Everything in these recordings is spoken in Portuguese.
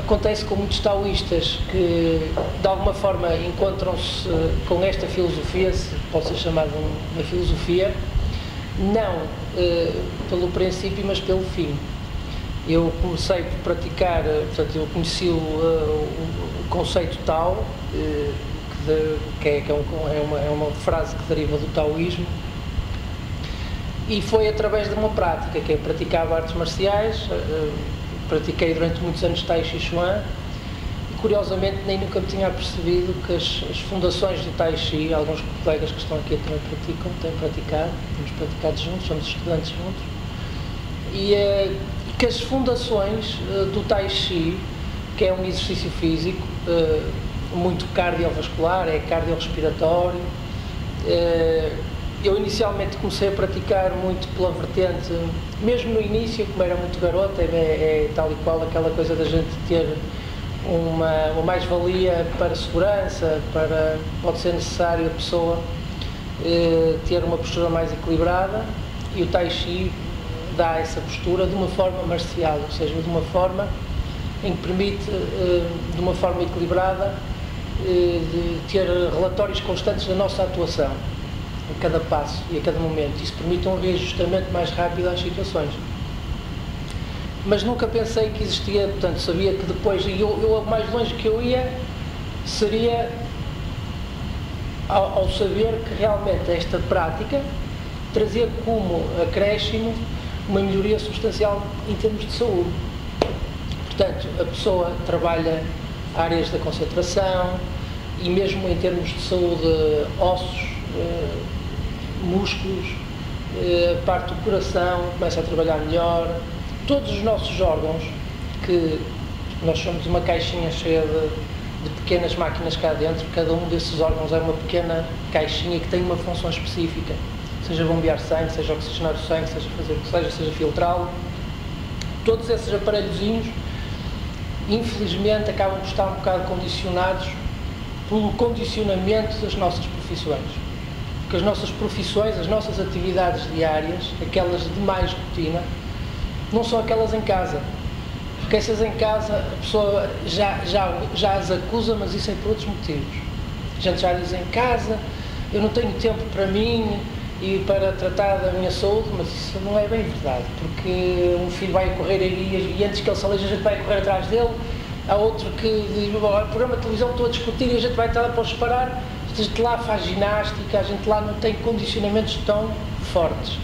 acontece com muitos taoístas que de alguma forma encontram-se com esta filosofia, se pode ser chamada uma filosofia, não pelo princípio, mas pelo fim. Eu comecei por praticar, portanto, eu conheci o conceito Tao, é uma frase que deriva do taoísmo, e foi através de uma prática, que eu praticava artes marciais, pratiquei durante muitos anos Tai Chi Chuan, e curiosamente nem nunca me tinha percebido que as fundações do Tai Chi, alguns colegas que estão aqui também praticam, têm praticado, temos praticado juntos, somos estudantes juntos, e que as fundações do Tai Chi, que é um exercício físico, muito cardiovascular, é cardiorrespiratório. Eu inicialmente comecei a praticar muito pela vertente, mesmo no início, como era muito garota, é tal e qual aquela coisa da gente ter uma mais-valia para segurança, pode ser necessário a pessoa ter uma postura mais equilibrada, e o Tai Chi dá essa postura de uma forma marcial, ou seja, de uma forma em que permite, de uma forma equilibrada, de ter relatórios constantes da nossa atuação, a cada passo e a cada momento. Isso permite um reajustamento mais rápido às situações. Mas nunca pensei que existia, portanto, sabia que depois, o mais longe que eu ia seria ao saber que realmente esta prática trazia como acréscimo uma melhoria substancial em termos de saúde. Portanto, a pessoa trabalha áreas da concentração e mesmo em termos de saúde, ossos, músculos, a parte do coração começa a trabalhar melhor. Todos os nossos órgãos, que nós somos uma caixinha cheia de pequenas máquinas cá dentro, cada um desses órgãos é uma pequena caixinha que tem uma função específica, seja bombear sangue, seja oxigenar o sangue, seja fazer o que seja filtrá-lo. Todos esses aparelhozinhos, infelizmente, acabam por estar um bocado condicionados pelo condicionamento das nossas profissões. Porque as nossas profissões, as nossas atividades diárias, aquelas de mais rotina, não são aquelas em casa. Porque essas em casa a pessoa já as acusa, mas isso é por outros motivos. A gente já diz em casa, eu não tenho tempo para mim e para tratar da minha saúde, mas isso não é bem verdade, porque um filho vai correr aí e antes que ele se aleije a gente vai correr atrás dele, há outro que diz, o programa de televisão estou a discutir e a gente vai estar lá para os parar, a gente lá faz ginástica, a gente lá não tem condicionamentos tão fortes.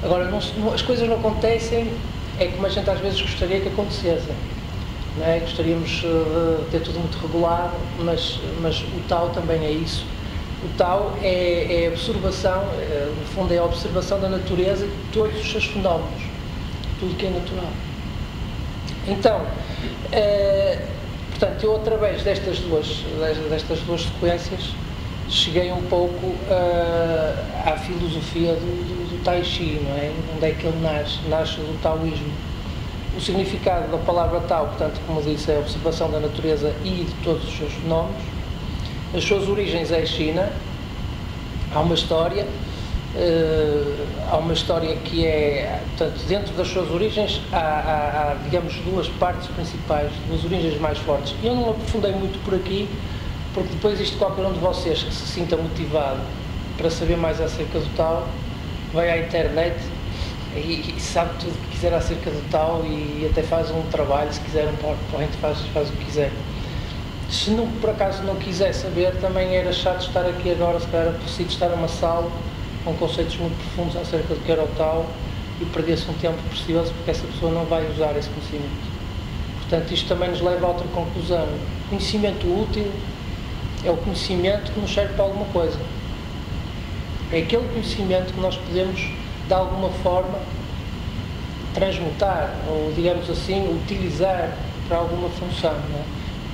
Agora, as coisas não acontecem, é como a gente às vezes gostaria que acontecessem, não é? Gostaríamos de ter tudo muito regulado, mas o Tao também é isso. O Tao é a observação, no fundo é a observação da natureza e de todos os seus fenómenos, tudo que é natural. Então, portanto, eu através destas duas sequências cheguei um pouco à filosofia do Tai Chi, não é? Onde é que ele nasce do taoísmo. O significado da palavra Tao, portanto, como disse, é a observação da natureza e de todos os seus fenómenos. As suas origens é a China. Há uma história que é, portanto, dentro das suas origens há, digamos, duas partes principais, duas origens mais fortes. Eu não me aprofundei muito por aqui, porque depois isto, qualquer um de vocês que se sinta motivado para saber mais acerca do Tao, vai à internet e sabe tudo o que quiser acerca do Tao e até faz um trabalho, se quiser um PowerPoint, faz o que quiser. Se não, por acaso não quiser saber, também era chato estar aqui agora, se calhar preciso estar numa sala com conceitos muito profundos acerca do que era o Tao e perder-se um tempo precioso, porque essa pessoa não vai usar esse conhecimento. Portanto, isto também nos leva a outra conclusão. Conhecimento útil é o conhecimento que nos serve para alguma coisa. É aquele conhecimento que nós podemos, de alguma forma, transmutar, ou, digamos assim, utilizar para alguma função, não é?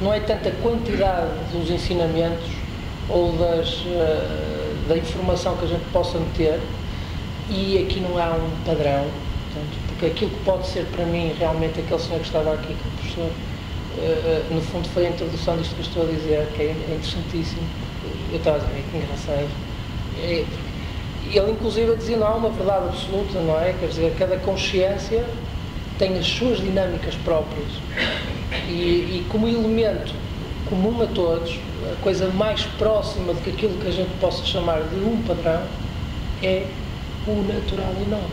Não é tanta quantidade dos ensinamentos ou da informação que a gente possa meter, e aqui não há um padrão, portanto, porque aquilo que pode ser para mim, realmente, aquele senhor que estava aqui, que o professor, no fundo foi a introdução disto que eu estou a dizer, que é interessantíssimo. Eu estava a dizer, que engraçado. Ele, inclusive, dizia, não há uma verdade absoluta, não é? Quer dizer, cada consciência tem as suas dinâmicas próprias. E como elemento comum a todos, a coisa mais próxima de aquilo que a gente possa chamar de um padrão é o natural em nós,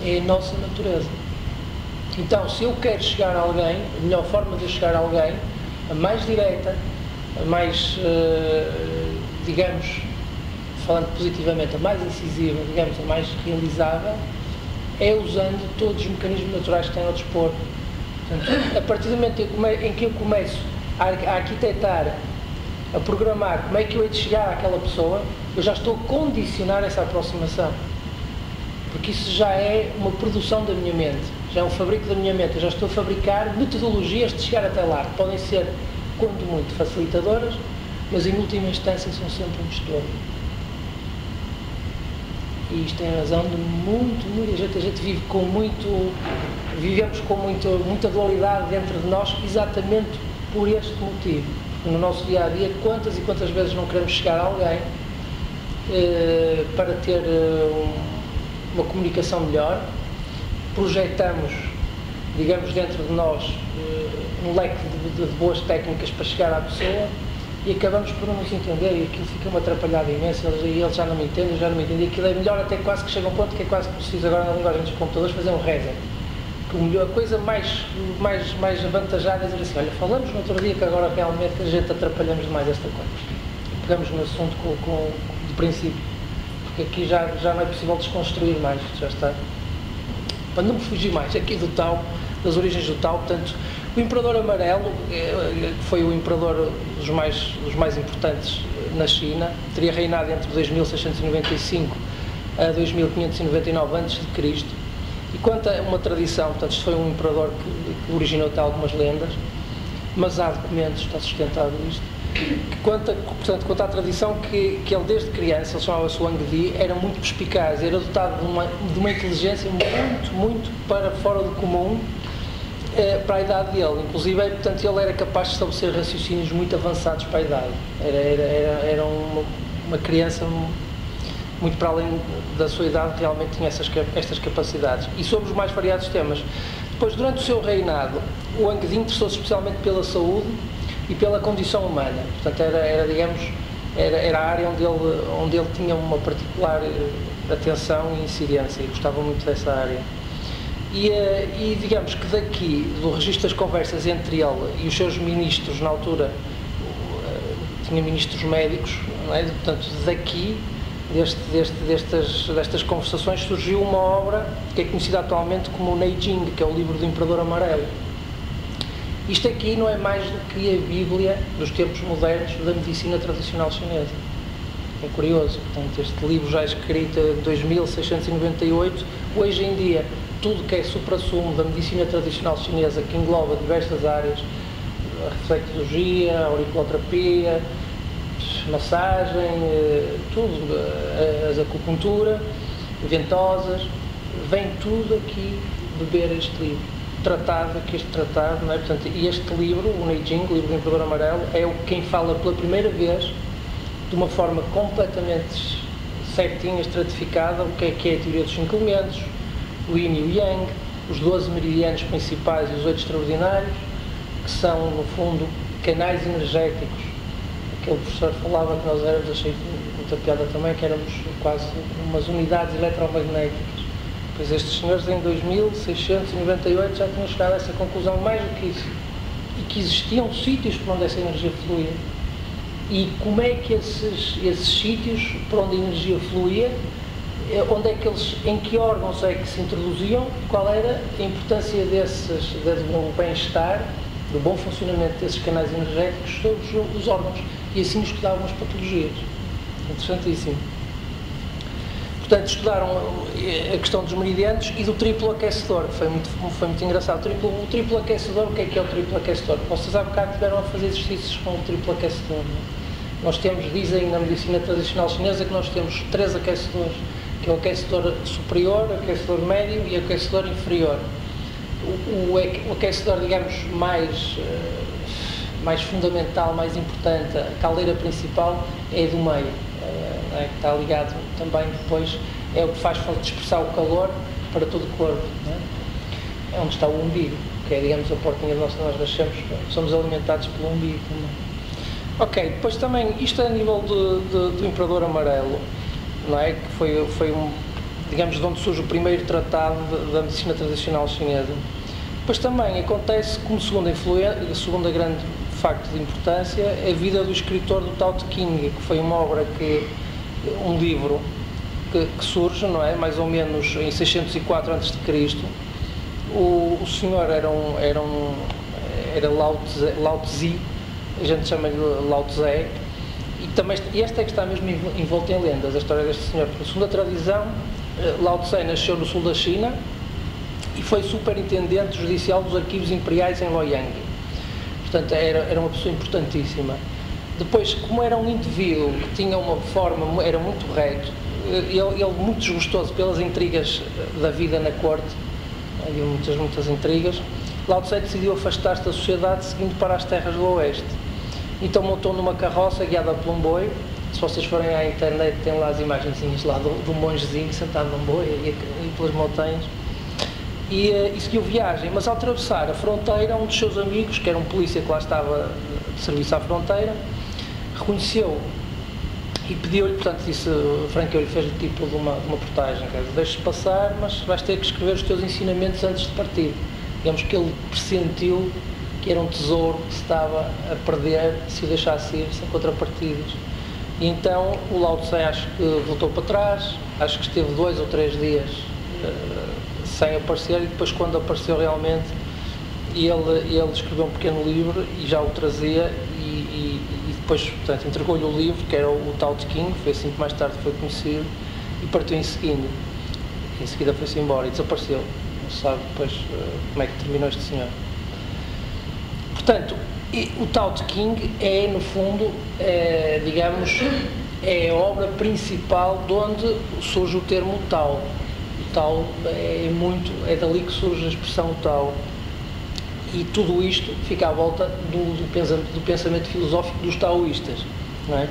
é a nossa natureza. Então, se eu quero chegar a alguém, a melhor forma de eu chegar a alguém, a mais direta, a mais, digamos, falando positivamente, a mais incisiva, digamos, a mais realizável, é usando todos os mecanismos naturais que têm ao dispor. Portanto, a partir do momento em que eu começo a arquitetar, a programar como é que eu hei de chegar àquela pessoa, eu já estou a condicionar essa aproximação. Porque isso já é uma produção da minha mente, já é um fabrico da minha mente. Eu já estou a fabricar metodologias de chegar até lá, que podem ser, quando muito, facilitadoras, mas em última instância são sempre um gestor. E isto tem razão de muita gente. A gente vive com vivemos com muita dualidade dentro de nós, exatamente por este motivo. Porque no nosso dia-a-dia, quantas e quantas vezes não queremos chegar a alguém para ter uma comunicação melhor, projetamos, digamos, dentro de nós um leque de boas técnicas para chegar à pessoa e acabamos por não nos entender e aquilo fica-me atrapalhado imenso e eles já não me entendem, e aquilo é melhor até quase que chega a um ponto que é quase preciso agora na linguagem dos computadores fazer um reset. A coisa mais avantajada é dizer assim, olha, falamos no outro dia que agora realmente a gente atrapalhamos demais esta coisa. Pegamos no assunto de princípio, porque aqui já não é possível desconstruir mais, já está. Para não me fugir mais aqui do Tao, das origens do Tao, portanto, o Imperador Amarelo, que foi o imperador dos mais importantes na China, teria reinado entre 2695 a 2599 a.C. E conta uma tradição, portanto, isto foi um imperador que originou até algumas lendas, mas há documentos, está sustentado isto, que conta a tradição que ele desde criança, ele chamava-se Wang Di, era muito perspicaz, era dotado de uma inteligência muito para fora do comum, para a idade dele. Inclusive, portanto, ele era capaz de estabelecer raciocínios muito avançados para a idade. Era uma criança muito para além da sua idade, realmente tinha estas capacidades. E sobre os mais variados temas. Depois, durante o seu reinado, o Wang Di interessou-se especialmente pela saúde e pela condição humana. Portanto, era a área onde ele tinha uma particular atenção e incidência, e gostava muito dessa área. E digamos que daqui, do registro das conversas entre ele e os seus ministros, na altura, tinha ministros médicos, não é? Portanto, daqui, destas conversações, surgiu uma obra que é conhecida atualmente como o Neijing, que é o livro do Imperador Amarelo. Isto aqui não é mais do que a Bíblia dos tempos modernos da medicina tradicional chinesa. É curioso, portanto, este livro já é escrito em 2698, hoje em dia, tudo que é supra-sumo da medicina tradicional chinesa, que engloba diversas áreas, a reflexologia, a auriculoterapia, massagem, tudo, as acupuntura, ventosas, vem tudo aqui beber este livro. Este tratado, não é? Portanto, e este livro, o Neijing, o livro do Imperador Amarelo, é quem fala pela primeira vez, de uma forma completamente certinha, estratificada, o que é a teoria dos 5 elementos, o Yin e o Yang, os 12 meridianos principais e os 8 extraordinários, que são, no fundo, canais energéticos. Aquele professor falava que nós éramos, achei muita piada também, que éramos quase umas unidades eletromagnéticas. Pois estes senhores, em 2698, já tinham chegado a essa conclusão, mais do que isso, e que existiam sítios por onde essa energia fluía. E como é que esses sítios por onde a energia fluía, em que órgãos é que se introduziam, qual era a importância do bem-estar, do bom funcionamento desses canais energéticos sobre os órgãos, e assim estudavam as patologias. Interessantíssimo. Portanto, estudaram a questão dos meridianos e do triplo aquecedor, que foi muito engraçado. O triplo aquecedor, o que é o triplo aquecedor? Vocês há bocado tiveram a fazer exercícios com o triplo aquecedor. Nós dizem na medicina tradicional chinesa que nós temos 3 aquecedores, que é o aquecedor superior, o aquecedor médio e o aquecedor inferior. O aquecedor, digamos, mais fundamental, mais importante, a caldeira principal, é do meio, que está ligado também depois, é o que faz dispersar o calor para todo o corpo, não é? É onde está o umbigo, que é, digamos, a portinha de nós nascemos, somos alimentados pelo umbigo. Ok, depois também, isto é a nível do Imperador Amarelo, não é? Que foi digamos, de onde surge o primeiro tratado da medicina tradicional chinesa. Depois também acontece, como segunda grande facto de importância, a vida do escritor do Tao Te Ching, que foi uma obra um livro que surge, não é? Mais ou menos em 604 a.C. O senhor era Lao Tzu, a gente chama-lhe Lao Tzu, e esta é que está mesmo envolta em lendas, a história deste senhor. Segundo a tradição, Lao Tzu nasceu no sul da China e foi superintendente judicial dos arquivos imperiais em Luoyang. Portanto, era uma pessoa importantíssima. Depois, como era um indivíduo que tinha uma forma, era muito reto, ele muito desgostoso pelas intrigas da vida na corte, havia muitas intrigas, Lao Tzu decidiu afastar-se da sociedade seguindo para as terras do oeste. Então montou numa carroça guiada por um boi. Se vocês forem à internet, tem lá as imagenzinhas lá do mongezinho sentado num boi e pelas montanhas. E seguiu viagem, mas ao atravessar a fronteira, um dos seus amigos, que era um polícia que lá estava de serviço à fronteira, reconheceu e pediu-lhe, portanto, franqueou-lhe, fez-lhe tipo de uma portagem, quer dizer, deixa-se passar, mas vais ter que escrever os teus ensinamentos antes de partir. Digamos que ele pressentiu que era um tesouro que se estava a perder se o deixasse ir, sem contrapartidas. E então o Lao Tzu acho que voltou para trás, acho que esteve 2 ou 3 dias sem aparecer, e depois, quando apareceu realmente, ele escreveu um pequeno livro e já o trazia, e depois, portanto, entregou-lhe o livro, que era o Tao Te Ching, foi assim que mais tarde foi conhecido, e partiu em seguida foi-se embora e desapareceu. Não se sabe depois como é que terminou este senhor. Portanto, o Tao Te Ching é, no fundo, digamos, é a obra principal de onde surge o termo Tao. O Tao é dali que surge a expressão Tao. E tudo isto fica à volta do pensamento filosófico dos taoístas, não é?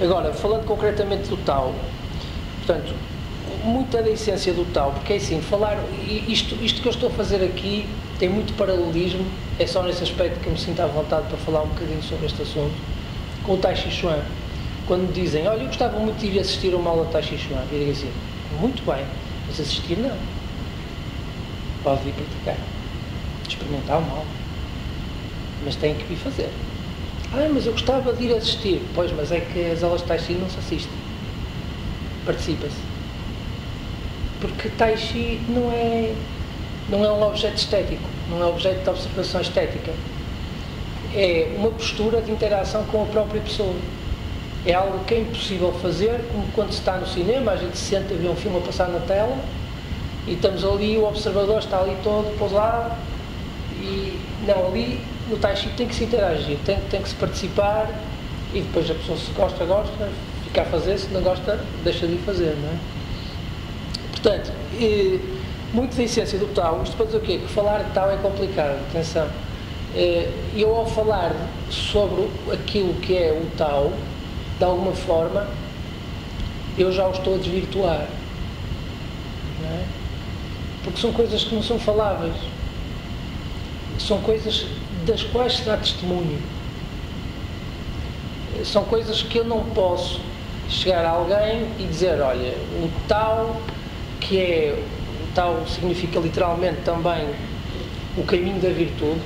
Agora, falando concretamente do Tao, portanto, muita da essência do Tao, porque é assim, isto que eu estou a fazer aqui tem muito paralelismo, é só nesse aspecto que eu me sinto à vontade para falar um bocadinho sobre este assunto, com o Tai Chi Chuan. Quando dizem, olha, eu gostava muito de ir assistir a uma aula de Tai Chi Chuan, eu digo assim, muito bem, mas assistir não. Pode vir praticar, experimentar mal, mas tem que vir fazer. Mas eu gostava de ir assistir. Pois, mas é que as aulas de Tai Chi não se assistem, participa-se. Porque Tai Chi não é um objeto estético, não é um objeto de observação estética. É uma postura de interação com a própria pessoa. É algo que é impossível fazer, como quando se está no cinema, a gente se senta a ver um filme a passar na tela, e estamos ali, o observador está ali todo pousado, e não, ali no Tai Chi tem que se interagir, tem que se participar, e depois a pessoa, se gosta, fica a fazer, se não gosta, deixa de ir fazer, não é? Portanto, muito da essência do Tao, isto para dizer o quê? Que falar de Tao é complicado, atenção. Eu, ao falar sobre aquilo que é o Tao, de alguma forma, eu já o estou a desvirtuar, não é? Porque são coisas que não são faláveis, são coisas das quais se dá testemunho, são coisas que eu não posso chegar a alguém e dizer, olha, o Tao, o Tao significa literalmente também o caminho da virtude,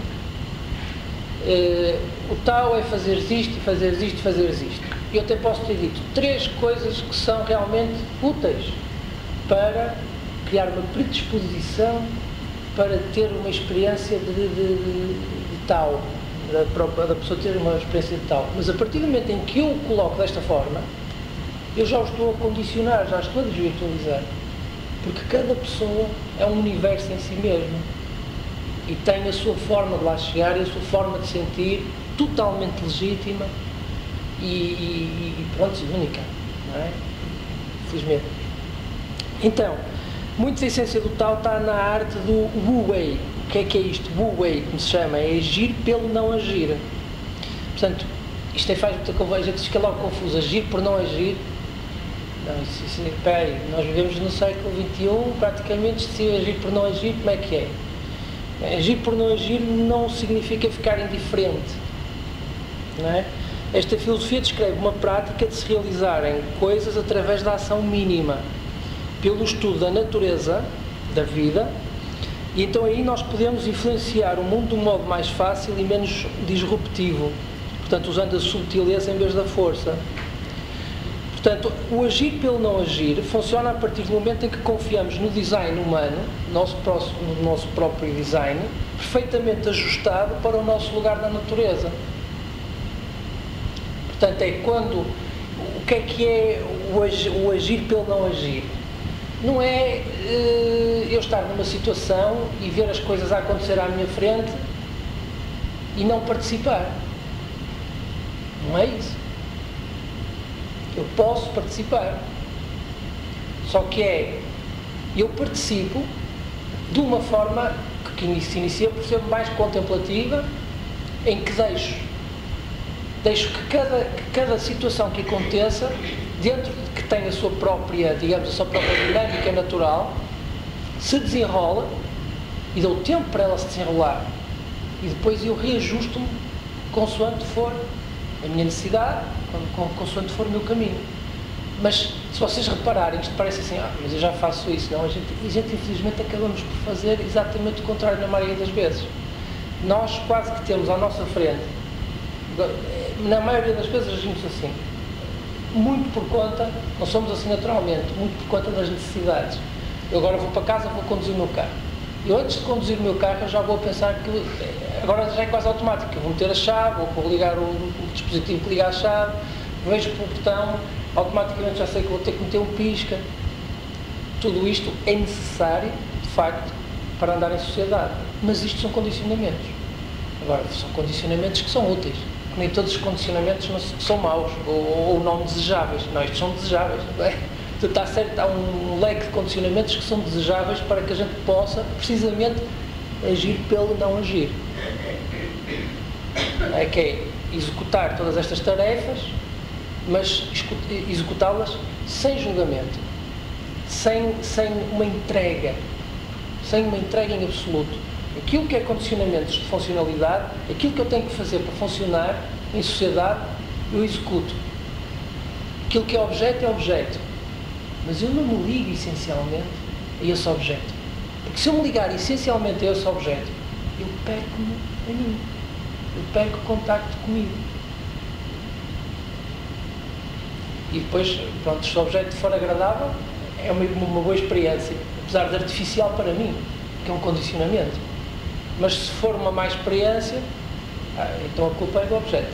o Tao é fazeres isto, e fazeres isto, e fazeres isto. Eu até posso ter dito 3 coisas que são realmente úteis para criar uma predisposição para ter uma experiência de Tao, da pessoa ter uma experiência de Tao. Mas a partir do momento em que eu o coloco desta forma, eu já o estou a condicionar, já estou a desvirtualizar. Porque cada pessoa é um universo em si mesmo e tem a sua forma de lá chegar e a sua forma de sentir totalmente legítima e pronto, única, não é? Felizmente. Então, muito da essência do Tao está na arte do Wu Wei. O que é isto? Wu Wei, como se chama, é agir pelo não agir. Portanto, isto faz muita confusão, a gente fica logo confuso, agir por não agir. Não, espera aí, nós vivemos no século XXI, praticamente, se agir por não agir, como é que é? Agir por não agir não significa ficar indiferente, não é? Esta filosofia descreve uma prática de se realizarem coisas através da ação mínima, pelo estudo da natureza, da vida, e então aí nós podemos influenciar o mundo de um modo mais fácil e menos disruptivo, portanto usando a subtileza em vez da força. Portanto, o agir pelo não agir funciona a partir do momento em que confiamos no design humano, no nosso próprio design, perfeitamente ajustado para o nosso lugar na natureza. Portanto, é quando... O que é o agir pelo não agir? Não é eu estar numa situação e ver as coisas a acontecer à minha frente e não participar. Não é isso. Eu posso participar. Só que eu participo de uma forma que se inicia por ser mais contemplativa, em que deixo que cada situação que aconteça, dentro de que tem a sua própria, digamos, a sua própria dinâmica natural, se desenrola e dou tempo para ela se desenrolar. E depois eu reajusto-me consoante for a minha necessidade, consoante for o meu caminho. Mas, se vocês repararem, isto parece assim, mas eu já faço isso. Não, a gente infelizmente acabamos por fazer exatamente o contrário na maioria das vezes. Nós quase que temos à nossa frente, na maioria das vezes agimos assim, muito por conta, não somos assim naturalmente, muito por conta das necessidades. Eu agora vou para casa, vou conduzir o meu carro. Eu antes de conduzir o meu carro, eu já vou pensar que, agora já é quase automático, eu vou meter a chave, ou vou ligar o dispositivo que liga a chave, vejo pelo botão, automaticamente já sei que vou ter que meter um pisca. Tudo isto é necessário, de facto, para andar em sociedade. Mas isto são condicionamentos. Agora, são condicionamentos que são úteis. Nem todos os condicionamentos são maus ou não desejáveis. Não, estes são desejáveis. Não é? Está certo, há um leque de condicionamentos que são desejáveis para que a gente possa, precisamente, agir pelo não agir. É que é executar todas estas tarefas, mas executá-las sem julgamento, sem uma entrega em absoluto. Aquilo que é condicionamentos de funcionalidade, aquilo que eu tenho que fazer para funcionar em sociedade, eu executo. Aquilo que é objeto, é objeto. Mas eu não me ligo essencialmente a esse objeto. Porque se eu me ligar essencialmente a esse objeto, eu perco-me a mim. Eu perco o contacto comigo. E depois, pronto, se o objeto for agradável, é uma boa experiência. Apesar de artificial para mim, que é um condicionamento. Mas se for uma má experiência, então a culpa é do objeto.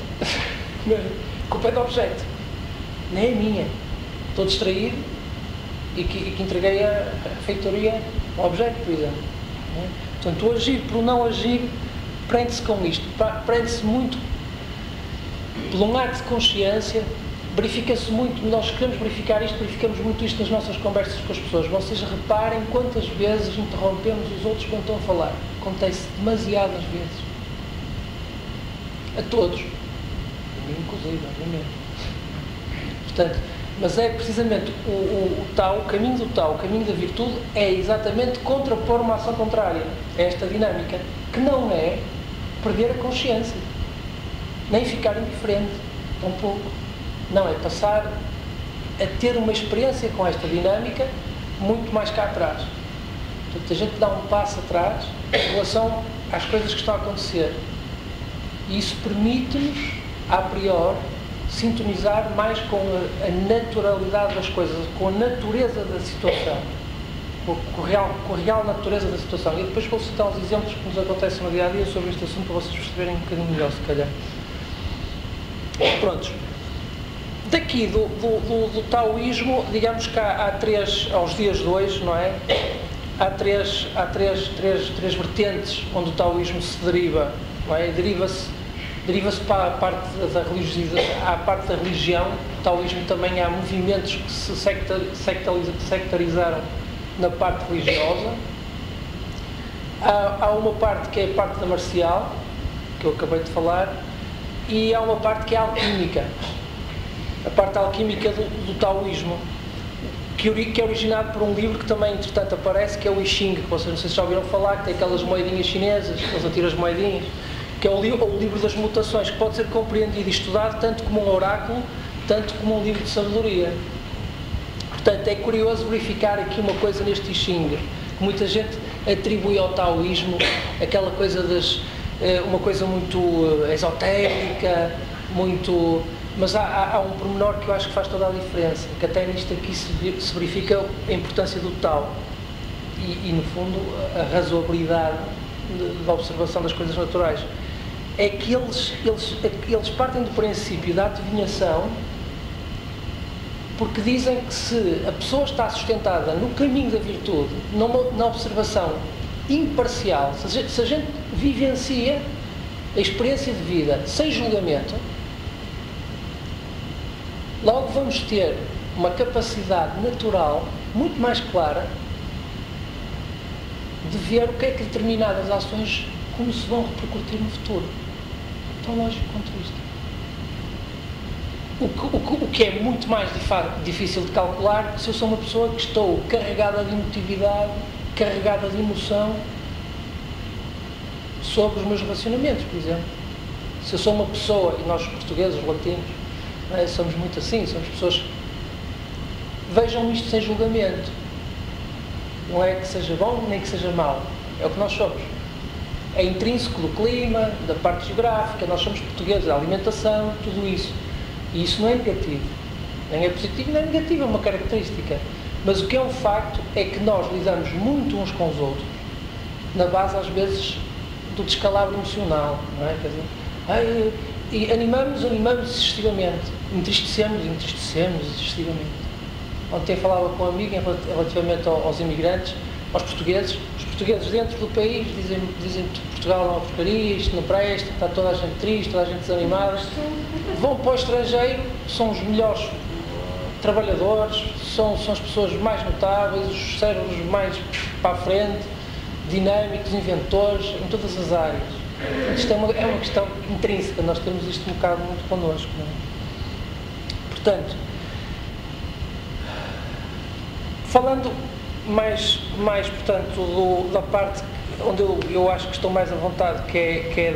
A culpa é do objeto. Nem é minha. Estou distraído e que entreguei a feitoria ao objeto, por exemplo. Portanto, o agir por não agir prende-se com isto. Prende-se muito por um ato de consciência. Verifica-se muito, nós queremos verificar isto, verificamos muito isto nas nossas conversas com as pessoas. Vocês reparem quantas vezes interrompemos os outros quando estão a falar. Acontece demasiadas vezes. A todos. A mim, inclusive, obviamente. Portanto, mas é precisamente o caminho do Tao, o caminho da virtude, é exatamente contrapor uma ação contrária a esta dinâmica, que não é perder a consciência, nem ficar indiferente, tão pouco. Não, é passar a ter uma experiência com esta dinâmica muito mais cá atrás. Portanto, a gente dá um passo atrás em relação às coisas que estão a acontecer. E isso permite-nos, a priori, sintonizar mais com a naturalidade das coisas, com a natureza da situação, com a real natureza da situação. E depois vou citar uns exemplos que nos acontecem no dia a dia sobre este assunto para vocês perceberem um bocadinho melhor, se calhar. Prontos. Daqui do taoísmo, digamos que há três, aos dias de hoje, não é? Há três vertentes onde o taoísmo se deriva, não é? Deriva-se para a parte da religiosidade, à parte da religião. O taoísmo também há movimentos que se sectarizaram na parte religiosa. Há uma parte que é a parte da marcial, que eu acabei de falar, e há uma parte que é alquímica. A parte alquímica do taoísmo, que que é originado por um livro que também, entretanto, aparece, que é o I Ching, que vocês não sei se já ouviram falar, que tem aquelas moedinhas chinesas, que eles atiram as moedinhas, que é o livro das mutações, que pode ser compreendido e estudado tanto como um oráculo, tanto como um livro de sabedoria. Portanto, é curioso verificar aqui uma coisa neste I Ching, que muita gente atribui ao taoísmo aquela coisa uma coisa muito esotérica, muito... Mas há um pormenor que eu acho que faz toda a diferença, que até nisto aqui se verifica a importância do Tao e no fundo, a razoabilidade da observação das coisas naturais. É que eles partem do princípio da adivinhação, porque dizem que se a pessoa está sustentada no caminho da virtude, na observação imparcial, se a gente vivencia a experiência de vida sem julgamento, logo vamos ter uma capacidade natural muito mais clara de ver o que é que determinadas ações como se vão repercutir no futuro. Tão lógico quanto isto. O que é muito mais difícil de calcular se eu sou uma pessoa que estou carregada de emotividade, carregada de emoção sobre os meus relacionamentos, por exemplo. Se eu sou uma pessoa, e nós portugueses, latinos, somos muito assim, somos pessoas... Vejam isto sem julgamento. Não é que seja bom, nem que seja mau. É o que nós somos. É intrínseco do clima, da parte geográfica, nós somos portugueses, da alimentação, tudo isso. E isso não é negativo. Nem é positivo, nem é negativo, é uma característica. Mas o que é um facto é que nós lidamos muito uns com os outros, na base, às vezes, do descalabro emocional, não é? Quer dizer, e animamos excessivamente. Entristecemos excessivamente. Ontem falava com um amigo relativamente aos imigrantes, aos portugueses. Os portugueses dentro do país dizem que Portugal é uma porcaria, isto não presta, está toda a gente triste, toda a gente desanimada. Vão para o estrangeiro, são os melhores trabalhadores, são as pessoas mais notáveis, os cérebros mais para a frente, dinâmicos, inventores, em todas as áreas. Isto é uma questão intrínseca, nós temos isto um bocado muito connosco. Não é? Portanto, falando mais portanto, da parte onde eu acho que estou mais à vontade, que é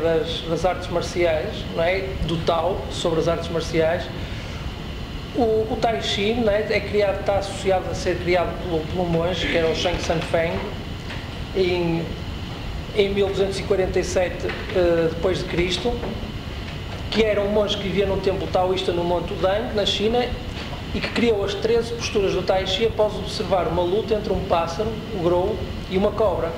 das artes marciais, não é? Do Tao, sobre as artes marciais, o Tai Chi, não é? Está associado a ser criado pelo monge, que era o Shang San Feng, em 1247 depois de Cristo, que era um monge que vivia num templo taoísta no Monte Dang, na China, e que criou as 13 posturas do Tai Chi após observar uma luta entre um pássaro, o grou, e uma cobra.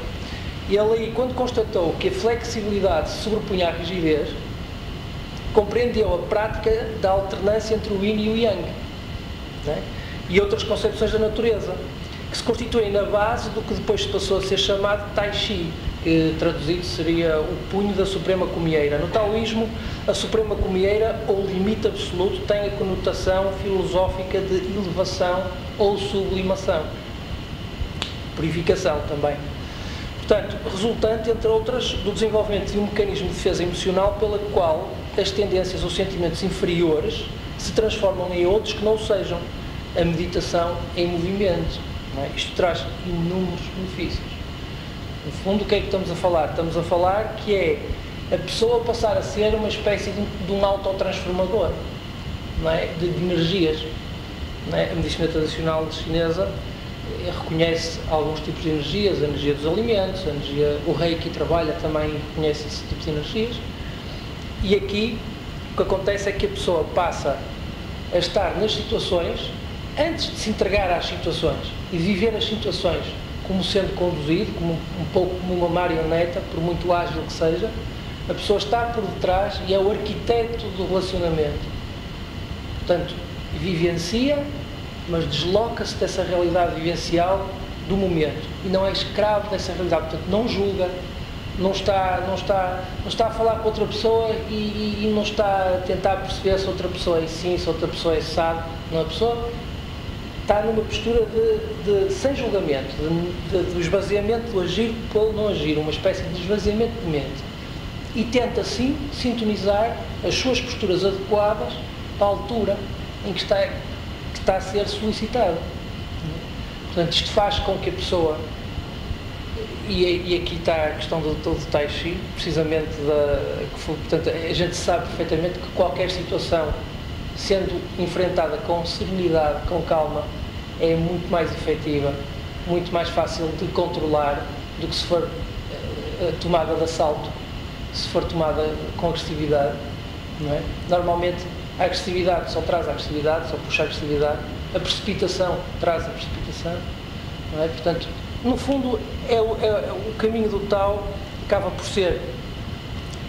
E ele aí, quando constatou que a flexibilidade se sobrepunha à rigidez, compreendeu a prática da alternância entre o Yin e o Yang, não é? E outras concepções da natureza, que se constituem na base do que depois se passou a ser chamado Tai Chi, que traduzido seria o punho da Suprema Comieira. No taoísmo, a Suprema Comieira, ou limite absoluto, tem a conotação filosófica de elevação ou sublimação. Purificação também. Portanto, resultante, entre outras, do desenvolvimento de um mecanismo de defesa emocional pela qual as tendências ou sentimentos inferiores se transformam em outros que não sejam. A meditação em movimento. Não é? Isto traz inúmeros benefícios. No fundo, o que é que estamos a falar? Estamos a falar que é a pessoa passar a ser uma espécie de um autotransformador, não é? De energias. Não é? A medicina tradicional chinesa reconhece alguns tipos de energias, a energia dos alimentos, o Reiki trabalha também, reconhece esse tipo de energias. E aqui, o que acontece é que a pessoa passa a estar nas situações, antes de se entregar às situações e viver as situações como sendo conduzido, como um pouco como uma marioneta, por muito ágil que seja, a pessoa está por detrás e é o arquiteto do relacionamento. Portanto, vivencia, mas desloca-se dessa realidade vivencial do momento e não é escravo dessa realidade. Portanto, não julga, não está a falar com outra pessoa e não está a tentar perceber se outra pessoa é sim, se outra pessoa é sabe. Não, a pessoa está numa postura de sem julgamento, de esvaziamento do agir pelo não agir, uma espécie de esvaziamento de mente. E tenta, assim, sintonizar as suas posturas adequadas para a altura em que está a ser solicitado. Portanto, isto faz com que a pessoa, e aqui está a questão do Tai Chi, precisamente, portanto, a gente sabe perfeitamente que qualquer situação, sendo enfrentada com serenidade, com calma, é muito mais efetiva, muito mais fácil de controlar do que se for tomada de assalto, se for tomada com agressividade, não é? Normalmente a agressividade só traz a agressividade, só puxa a agressividade, a precipitação traz a precipitação, não é? Portanto, no fundo, o caminho do Tao acaba por ser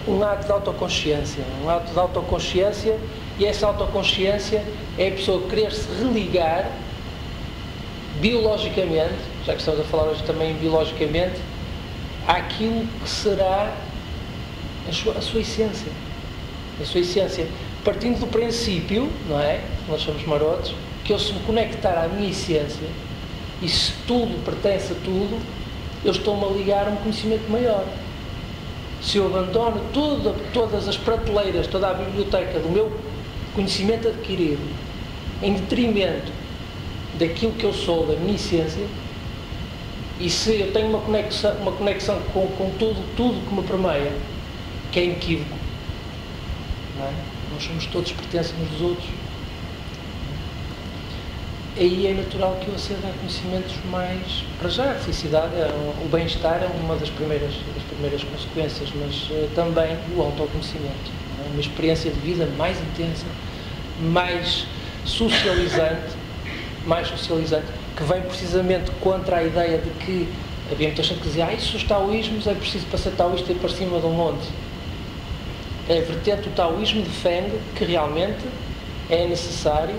um ato de autoconsciência, e essa autoconsciência é a pessoa querer se religar biologicamente, já que estamos a falar hoje também biologicamente, àquilo que será a sua essência. A sua essência, partindo do princípio, não é? Nós somos marotos, que eu, se me conectar à minha essência, e se tudo pertence a tudo, eu estou-me a ligar a um conhecimento maior. Se eu abandono todas as prateleiras, toda a biblioteca do meu conhecimento adquirido, em detrimento daquilo que eu sou, da minha essência, e se eu tenho uma conexão com tudo que me permeia, que é inequívoco, não é? Nós somos todos pertencem uns dos outros. Aí é natural que eu aceda a conhecimentos mais, para já, a felicidade, o bem-estar é uma das primeiras consequências, mas também o autoconhecimento, não é? Uma experiência de vida mais intensa, mais socializante, que vem precisamente contra a ideia de que havia muita gente que dizia, isso os taoísmos é preciso para ser taoísta ir para cima de um monte. A vertente do taoísmo defende que realmente é necessário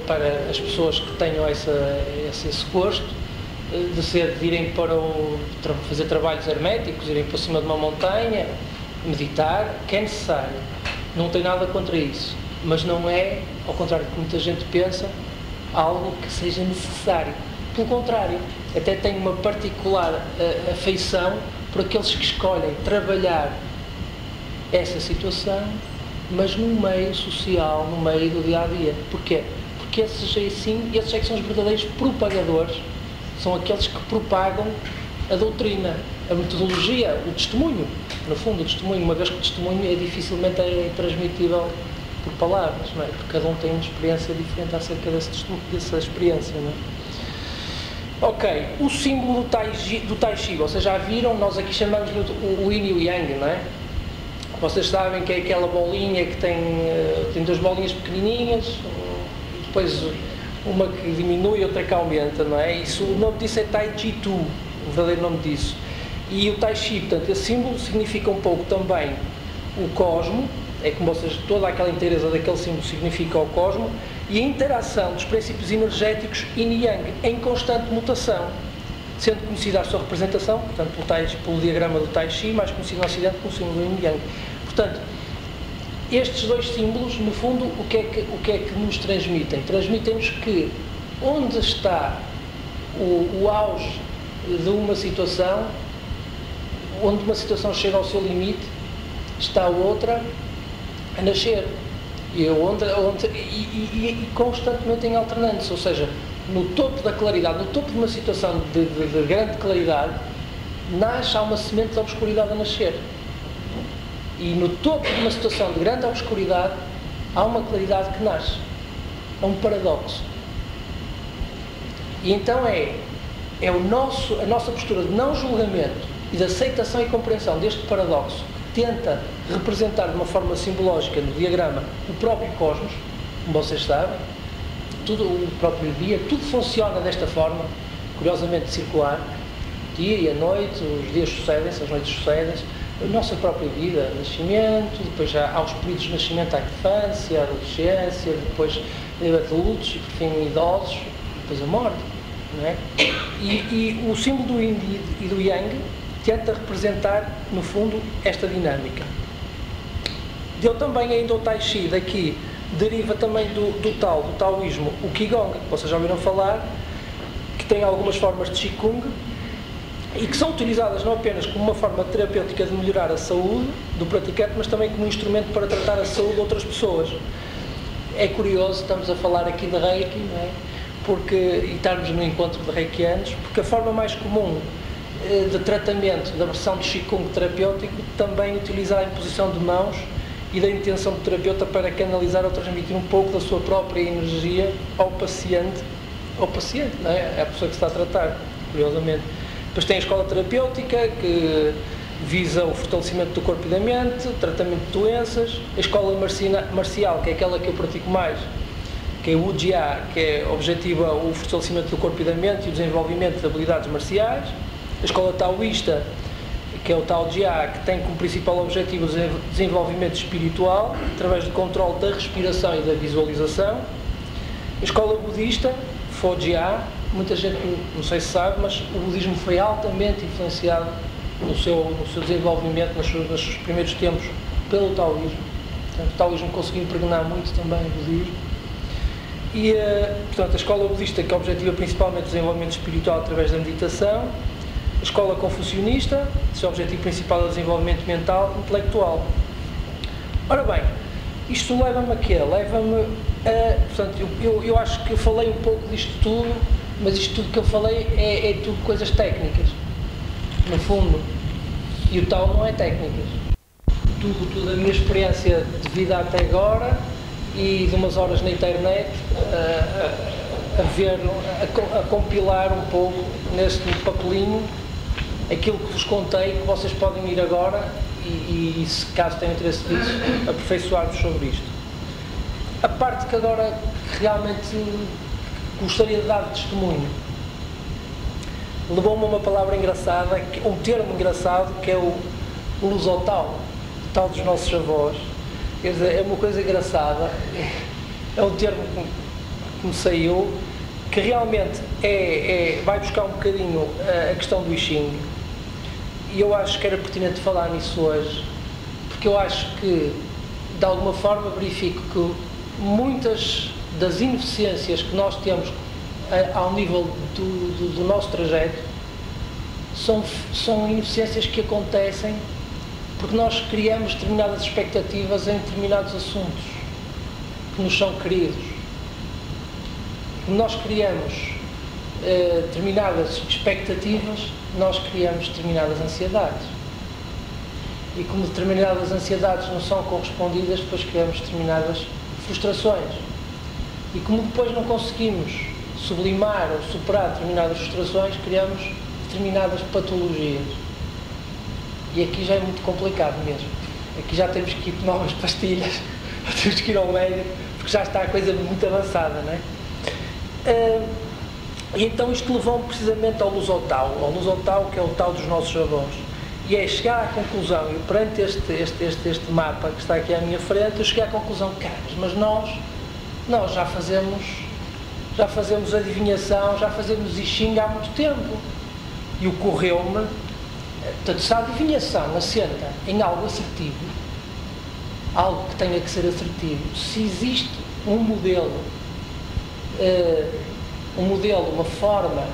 para as pessoas que tenham esse gosto de irem fazer trabalhos herméticos, irem para cima de uma montanha, meditar, que é necessário. Não tem nada contra isso, mas não é, ao contrário do que muita gente pensa, algo que seja necessário. Pelo contrário, até tem uma particular afeição por aqueles que escolhem trabalhar essa situação, mas no meio social, no meio do dia-a-dia. Porquê? Porque esses é que são os verdadeiros propagadores, são aqueles que propagam a doutrina, a metodologia, o testemunho. No fundo, o testemunho, uma vez que o testemunho dificilmente é transmitível por palavras, não é? Porque cada um tem uma experiência diferente acerca dessa experiência, não é? Ok, o símbolo do Tai Chi, vocês já viram, nós aqui chamamos o Yin e o Yang, não é? Vocês sabem que é aquela bolinha que tem duas bolinhas pequenininhas, depois uma que diminui e outra que aumenta, não é? Isso, o nome disso é Tai Chi Tu, o verdadeiro nome disso. E o Tai Chi, portanto, esse símbolo significa um pouco também o cosmo, é como vocês, toda aquela inteireza daquele símbolo significa o cosmo, e a interação dos princípios energéticos Yin e Yang em constante mutação, sendo conhecida a sua representação, portanto, pelo diagrama do Tai Chi, mais conhecido no Ocidente como símbolo do Yin e Yang. Portanto, estes dois símbolos, no fundo, o que é que nos transmitem? Transmitem-nos que onde está o auge de uma situação, onde uma situação chega ao seu limite, está outra a nascer. E constantemente em alternância, ou seja, no topo da claridade, no topo de uma situação de grande claridade, há uma semente de obscuridade a nascer. E no topo de uma situação de grande obscuridade, há uma claridade que nasce. É um paradoxo. E então a nossa postura de não julgamento e de aceitação e compreensão deste paradoxo, que tenta representar de uma forma simbológica no diagrama o próprio cosmos, como vocês sabem, tudo, o próprio dia, tudo funciona desta forma, curiosamente circular, dia e a noite, os dias sucedem-se, as noites sucedem-se, a nossa própria vida, nascimento, depois já há os períodos de nascimento, a infância, a adolescência, depois adultos e por fim idosos, depois a morte, não é? E o símbolo do Yin e do Yang tenta representar, no fundo, esta dinâmica. Deu também ainda o Tai Chi, daqui deriva também do taoísmo, o Qigong, que vocês já ouviram falar, que tem algumas formas de Qigong e que são utilizadas não apenas como uma forma terapêutica de melhorar a saúde do praticante, mas também como um instrumento para tratar a saúde de outras pessoas. É curioso, estamos a falar aqui de Reiki, não é? e estarmos no encontro de reikianos, porque a forma mais comum de tratamento da versão de Qigong terapêutico também utilizar a imposição de mãos e da intenção do terapeuta para canalizar ou transmitir um pouco da sua própria energia ao paciente, não é? É a pessoa que se está a tratar, curiosamente. Depois tem a escola terapêutica, que visa o fortalecimento do corpo e da mente, o tratamento de doenças. A escola marcial, que é aquela que eu pratico mais, que é o Ujia, que é objetiva o fortalecimento do corpo e da mente e o desenvolvimento de habilidades marciais. A escola taoísta, que é o Tao Jia, que tem como principal objetivo o desenvolvimento espiritual, através do controle da respiração e da visualização. A escola budista, Fojia, muita gente não sei se sabe, mas o budismo foi altamente influenciado no seu desenvolvimento, nos seus primeiros tempos, pelo taoísmo. Portanto, o taoísmo conseguiu impregnar muito também o budismo. E, portanto, a escola budista, que objetiva principalmente o desenvolvimento espiritual através da meditação. A escola confucionista, seu objetivo principal é o desenvolvimento mental e intelectual. Ora bem, isto leva-me a quê? Leva-me a... Portanto, eu acho que eu falei um pouco disto tudo, mas isto tudo que eu falei é tudo coisas técnicas, no fundo. E o tal não é técnicas. Tudo a minha experiência de vida até agora e de umas horas na internet a compilar um pouco neste papelinho aquilo que vos contei, que vocês podem ir agora e se caso tenham interesse nisso, aperfeiçoar-vos sobre isto. A parte que agora realmente gostaria de dar de testemunho levou-me a uma palavra engraçada, um termo engraçado, que é o lusotau, o tal dos nossos avós. Quer dizer, é uma coisa engraçada, é um termo que me saiu, que realmente vai buscar um bocadinho a questão do I Ching, e eu acho que era pertinente falar nisso hoje, porque eu acho que, de alguma forma, verifico que muitas das ineficiências que nós temos ao nível do nosso trajeto são ineficiências que acontecem porque nós criamos determinadas expectativas em determinados assuntos que nos são queridos. Nós criamos determinadas expectativas, nós criamos determinadas ansiedades. E como determinadas ansiedades não são correspondidas, depois criamos determinadas frustrações. E como depois não conseguimos sublimar ou superar determinadas frustrações, criamos determinadas patologias. E aqui já é muito complicado mesmo. Aqui já temos que ir tomar umas pastilhas, temos que ir ao médico, porque já está a coisa muito avançada, não é? E então isto levou-me precisamente ao lusotau, que é o tal dos nossos avós. E é chegar à conclusão, e perante este mapa que está aqui à minha frente, eu cheguei à conclusão, mas nós já fazemos adivinhação, já fazemos I Ching há muito tempo. E ocorreu-me, portanto, se a adivinhação assenta em algo assertivo, algo que tenha que ser assertivo, se existe um modelo, uma forma,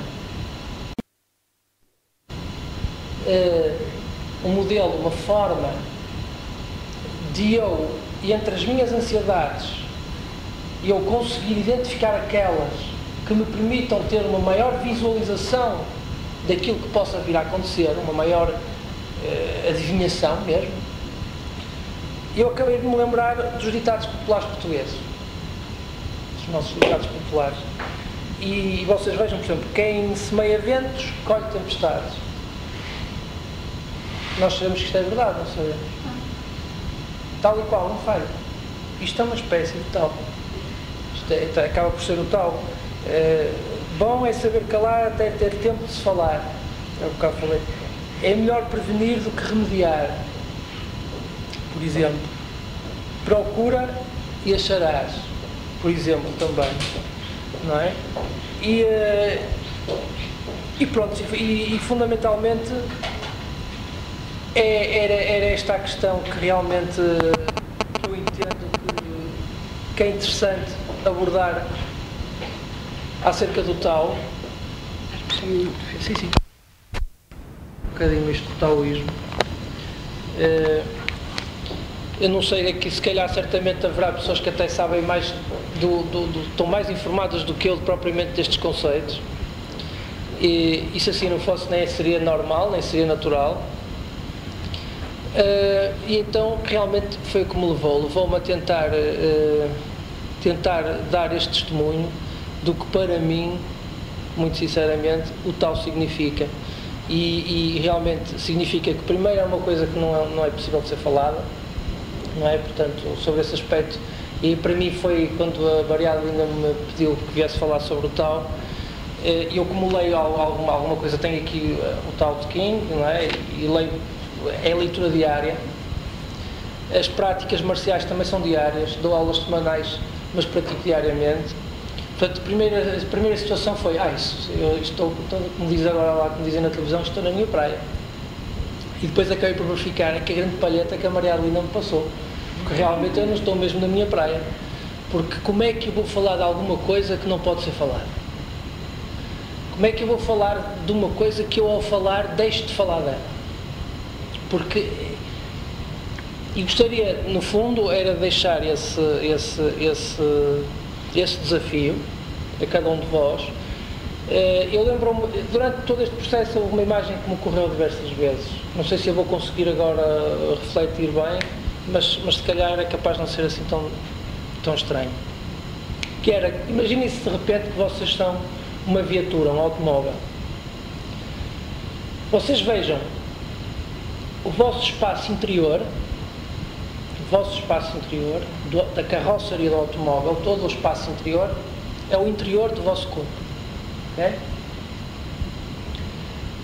uma forma de eu, entre as minhas ansiedades, eu conseguir identificar aquelas que me permitam ter uma maior visualização daquilo que possa vir a acontecer, uma maior adivinhação mesmo. Eu acabei de me lembrar dos ditados populares portugueses, dos nossos ditados populares. E vocês vejam, por exemplo, quem semeia ventos, colhe tempestades. Nós sabemos que isto é verdade, não sabemos? Tal e qual, não falha. Isto é uma espécie de tal. Isto acaba por ser o tal. Bom é saber calar até ter tempo de se falar. É o que eu falei. É melhor prevenir do que remediar. Por exemplo, procura e acharás. Por exemplo, também. Não é? E pronto, e fundamentalmente era esta a questão que realmente eu entendo que é interessante abordar acerca do Tao. Sim. Um bocadinho isto do taoísmo. Eu não sei, aqui se calhar certamente haverá pessoas que até sabem mais estão mais informadas do que eu propriamente destes conceitos. E isso assim não fosse, nem seria normal, nem seria natural. E então realmente foi o que me levou-me a tentar dar este testemunho do que para mim, muito sinceramente, o tal significa. E realmente significa que primeiro é uma coisa que não é possível de ser falada, não é? Portanto, sobre esse aspecto, e para mim foi quando a Maria Adelina me pediu que viesse falar sobre o tal, eu como leio alguma coisa, tenho aqui o tal de King, não é? E leio, é leitura diária. As práticas marciais também são diárias, dou aulas semanais, mas pratico diariamente. Portanto, a primeira situação foi, eu estou, como diz agora lá, como dizem na televisão, estou na minha praia. E depois acabei por verificar que a grande palheta que a Maria Adelina me passou, porque realmente eu não estou mesmo na minha praia. Porque como é que eu vou falar de alguma coisa que não pode ser falada? Como é que eu vou falar de uma coisa que eu, ao falar, deixo de falar dela? Porque, e gostaria, no fundo, era deixar esse desafio a cada um de vós. Eu lembro-me, durante todo este processo, houve uma imagem que me ocorreu diversas vezes. Não sei se eu vou conseguir agora refletir bem, mas se calhar é capaz de não ser assim tão estranho. Que era, imaginem-se de repente que vocês são uma viatura, um automóvel. Vocês vejam o vosso espaço interior, da carroceria do automóvel, todo o espaço interior, é o interior do vosso corpo. Okay?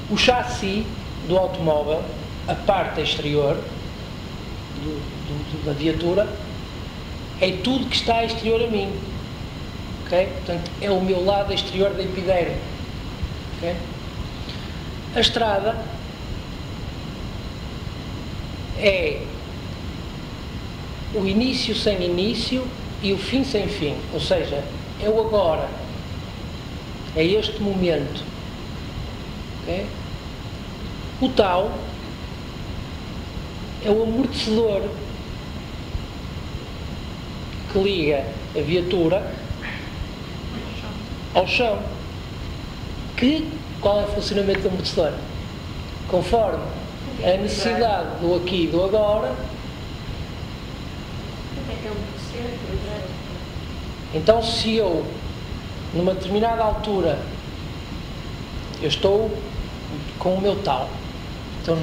O chassi do automóvel, a parte exterior da viatura, é tudo que está exterior a mim. Okay? Portanto, é o meu lado exterior da epiderme. Okay? A estrada é o início sem início e o fim sem fim, ou seja, é o agora, é este momento. Okay? O tal é o amortecedor que liga a viatura ao chão. Qual é o funcionamento do amortecedor? Conforme a necessidade do aqui e do agora. Então, se eu, numa determinada altura, eu estou com o meu tal, estou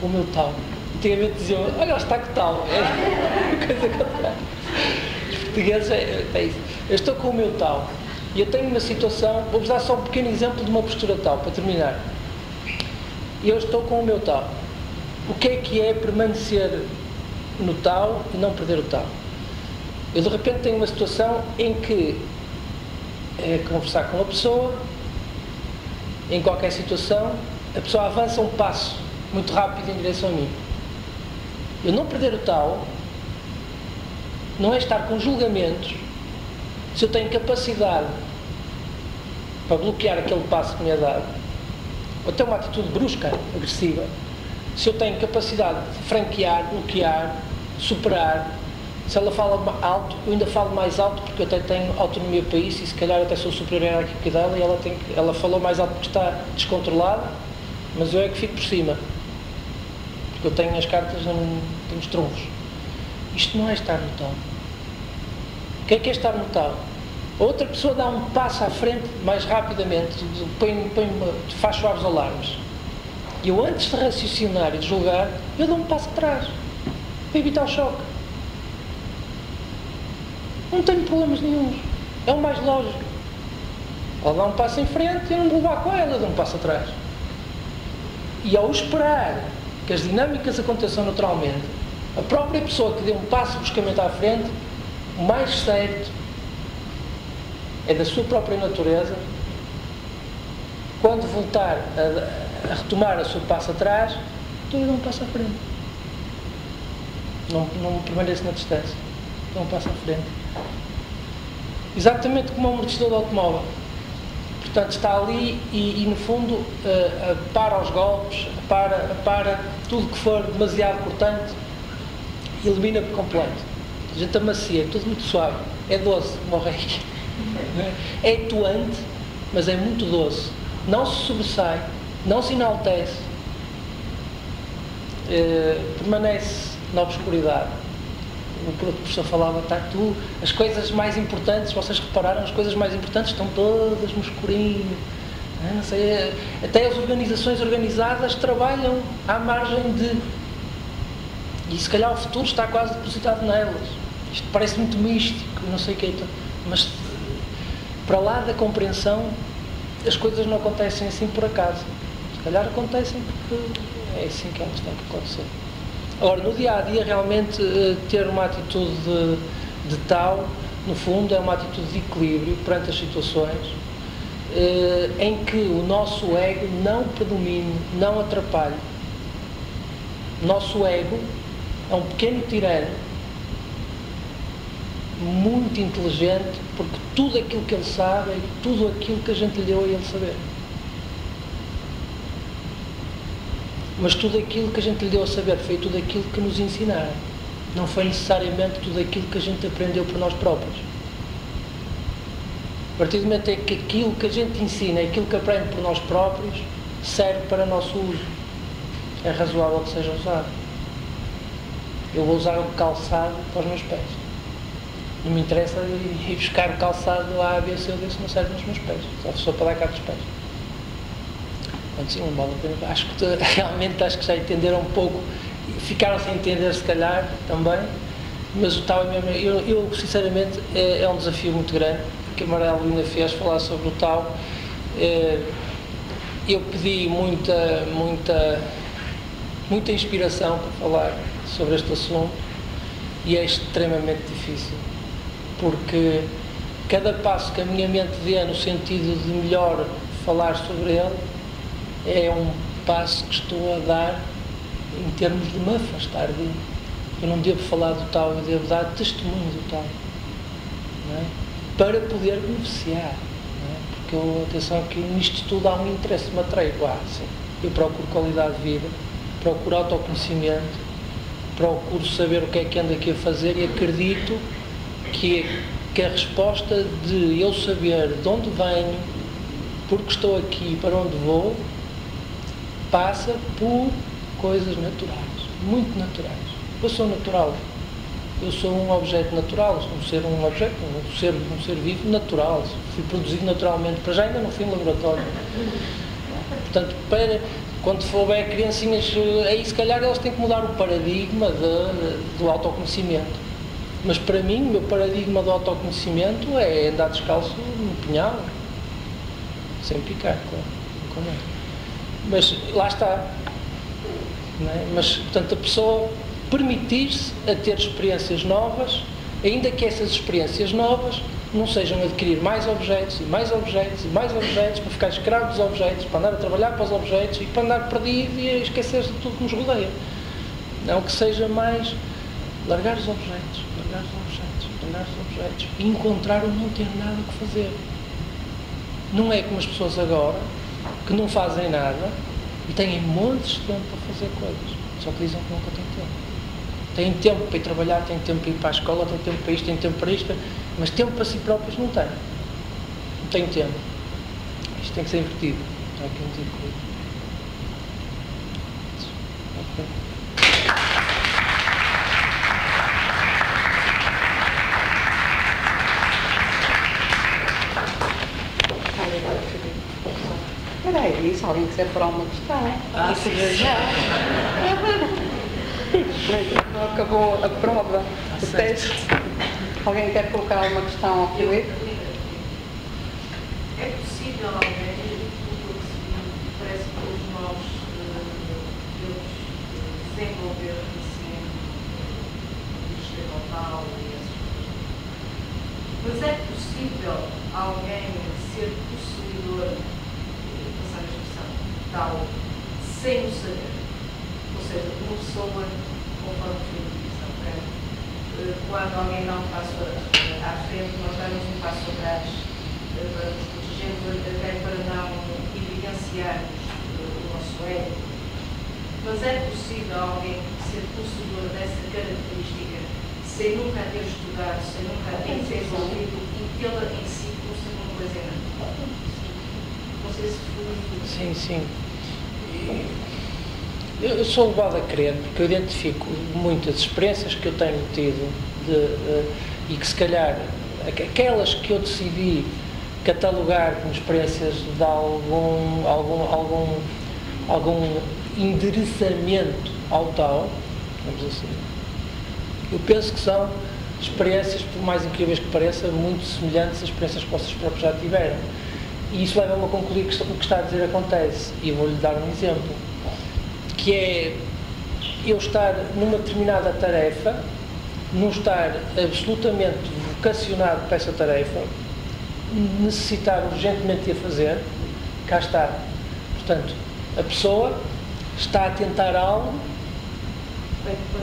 com o meu tal, antigamente diziam, olha, está com tal, é uma coisa que os portugueses é isso. Eu estou com o meu tal e eu tenho uma situação, vou-vos dar só um pequeno exemplo de uma postura tal, para terminar. E eu estou com o meu tal. O que é permanecer no tal e não perder o tal? Eu de repente tenho uma situação em que conversar com uma pessoa, em qualquer situação, a pessoa avança um passo muito rápido em direção a mim. Eu não perder o tal não é estar com julgamentos. Se eu tenho capacidade para bloquear aquele passo que me é dado, ou até uma atitude brusca, agressiva, se eu tenho capacidade de franquear, bloquear, superar. Se ela fala alto, eu ainda falo mais alto porque eu até tenho autonomia para isso e se calhar até sou superior hierárquica dela e ela falou mais alto porque está descontrolada, mas eu é que fico por cima. Porque eu tenho as cartas, tenho os trunfos. Isto não é estar no tal. O que é estar no tal? A outra pessoa dá um passo à frente mais rapidamente, faz suaves alarmes. E eu, antes de raciocinar e de julgar, eu dou um passo atrás para evitar o choque. Não tenho problemas nenhums. É o mais lógico. Ela dá um passo em frente e eu não vou levar com ela, dou um passo atrás. E ao esperar que as dinâmicas aconteçam naturalmente, a própria pessoa que deu um passo bruscamente à frente, o mais certo é da sua própria natureza, quando voltar a retomar o seu passo atrás, então eu dou um passo à frente. Não permaneço na distância. Dou um passo à frente. Exatamente como o amortecedor do automóvel. Portanto, está ali e no fundo, para os golpes, para tudo que for demasiado cortante, elimina por completo. A gente amacia, tudo muito suave. é doce, como o reiki. É atuante, mas é muito doce. Não se sobressai, não se enaltece, permanece na obscuridade. O professor falava, as coisas mais importantes, vocês repararam, as coisas mais importantes estão todas no escurinho. Não sei, até as organizações organizadas trabalham à margem de... E se calhar o futuro está quase depositado nelas. Isto parece muito místico, não sei o que, mas para lá da compreensão, as coisas não acontecem assim por acaso. Se calhar acontecem porque é assim que elas têm que acontecer. Agora, no dia-a-dia, realmente, ter uma atitude de tal, no fundo, é uma atitude de equilíbrio perante as situações, em que o nosso ego não predomine, não atrapalhe. O nosso ego é um pequeno tirano, muito inteligente, porque tudo aquilo que ele sabe é tudo aquilo que a gente lhe deu a ele saber. Mas tudo aquilo que a gente lhe deu a saber foi tudo aquilo que nos ensinaram. Não foi necessariamente tudo aquilo que a gente aprendeu por nós próprios. A partir do momento em que aquilo que a gente ensina, aquilo que aprende por nós próprios, serve para nosso uso. É razoável que seja usado. Eu vou usar o calçado para os meus pés. Não me interessa ir buscar o calçado A, B, C ou D se não serve nos meus pés. Só para dar cabo dos pés. Portanto, sim, não vale a pena. Acho que realmente já entenderam um pouco. Ficaram sem entender, se calhar, também. Mas o Tao é mesmo... Eu sinceramente, é um desafio muito grande. Que a Marela ainda fez falar sobre o Tao. Eu pedi muita inspiração para falar sobre este assunto e é extremamente difícil, porque cada passo que a minha mente dê no sentido de melhor falar sobre ele é um passo que estou a dar em termos de me afastar dele. Eu não devo falar do Tao, eu devo dar testemunho do Tao, não é? Para poder beneficiar, não é? Porque atenção que nisto tudo há um interesse material. Sim. Eu procuro qualidade de vida, procuro autoconhecimento, procuro saber o que é que ando aqui a fazer e acredito que a resposta de eu saber de onde venho, porque estou aqui, para onde vou, passa por coisas naturais, muito naturais. Eu sou natural, eu sou um objeto natural, um ser vivo natural, fui produzido naturalmente, para já ainda não fui em laboratório. Portanto, quando for bem criancinhas, aí se calhar elas têm que mudar o paradigma do autoconhecimento. Mas para mim, o meu paradigma do autoconhecimento é andar descalço no pinhal, sem picar, claro. Mas lá está. Não é? Mas, portanto, a pessoa permitir-se a ter experiências novas, ainda que essas experiências novas não sejam adquirir mais objetos e mais objetos e mais objetos, para ficar escravo dos objetos, para andar a trabalhar para os objetos e para andar perdido e a esquecer-se de tudo que nos rodeia. Não que seja mais largar os objetos e encontrar o não ter nada que fazer. Não é como as pessoas agora, que não fazem nada e têm montes de tempo para fazer coisas, só que dizem que nunca têm tempo. Têm tempo para ir trabalhar, têm tempo para ir para a escola, têm tempo para isto, têm tempo para isto, mas tempo para si próprios não têm. Não têm tempo. Isto tem que ser invertido. Está aqui um desequilíbrio. Ok. Espera aí, se alguém quiser pôr alguma questão. Sim, já. Não acabou a prova, o teste. Alguém quer colocar alguma questão ao Filipe? É possível alguém, parece que todos nós devemos desenvolver assim, o sistema tal e essas coisas. Mas é possível alguém ser possuidor, passar a expressão, tal, sem o saber? Ou seja, uma pessoa, conforme o Filipe diz, quando alguém dá um passo à frente, nós damos um passo atrás para nos protegermos, até para não evidenciarmos o nosso ego. Mas é possível alguém ser possuidor dessa característica sem nunca ter estudado, sem nunca ter desenvolvido e tê-la em si como sendo uma coisa grande. Não sei se foi... Sim, sim. Eu sou levado a crer, porque eu identifico muitas experiências que eu tenho tido e que se calhar aquelas que eu decidi catalogar como experiências de algum endereçamento ao tal, vamos assim, eu penso que são experiências, por mais incríveis que pareça, muito semelhantes às experiências que vocês próprios já tiveram. E isso leva-me a concluir que o que está a dizer acontece. E vou-lhe dar um exemplo, que é eu estar numa determinada tarefa, não estar absolutamente vocacionado para essa tarefa, necessitar urgentemente de a fazer, cá está. Portanto, a pessoa está a tentar algo,